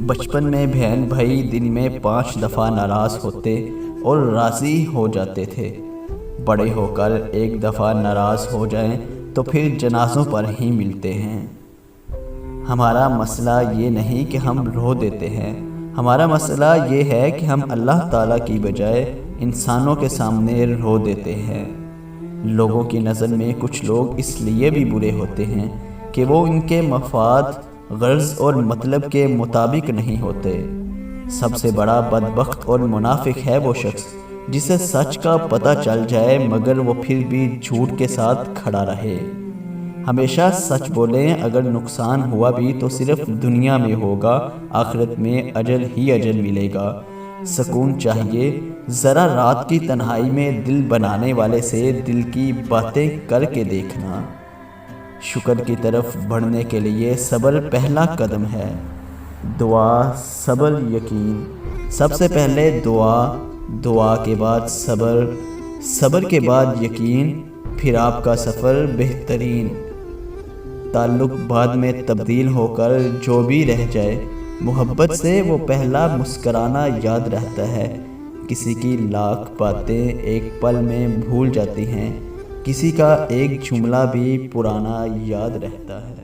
بچپن میں بہن بھائی دن میں 5 دفعہ ناراض ہوتے اور راضی ہو جاتے تھے۔ بڑے ہو کر ایک دفعہ ناراض ہو جائیں تو پھر جنازوں پر ہی ملتے ہیں۔ ہمارا مسئلہ یہ نہیں کہ ہم رو دیتے ہیں، ہمارا مسئلہ یہ ہے کہ ہم اللہ تعالیٰ کی بجائے انسانوں کے سامنے رو دیتے ہیں۔ لوگوں کی نظر میں کچھ لوگ اس لیے بھی برے ہوتے ہیں کہ وہ ان کے مفاد، غرض اور مطلب کے مطابق نہیں ہوتے۔ سب سے بڑا بدبخت اور منافق ہے وہ شخص جسے سچ کا پتہ چل جائے مگر وہ پھر بھی جھوٹ کے ساتھ کھڑا رہے۔ ہمیشہ سچ بولیں، اگر نقصان ہوا بھی تو صرف دنیا میں ہوگا، آخرت میں اجل ہی اجل ملے گا۔ سکون چاہیے، ذرا رات کی تنہائی میں دل بنانے والے سے دل کی باتیں کر کے دیکھنا۔ شکر کی طرف بڑھنے کے لیے صبر پہلا قدم ہے۔ دعا، صبر، یقین۔ سب سے پہلے دعا، دعا کے بعد صبر، صبر کے بعد یقین، پھر آپ کا سفر بہترین۔ تعلق بعد میں تبدیل ہو کر جو بھی رہ جائے، محبت سے وہ پہلا مسکرانا یاد رہتا ہے۔ کسی کی لاکھ باتیں ایک پل میں بھول جاتی ہیں، کسی کا ایک جملہ بھی پرانا یاد رہتا ہے۔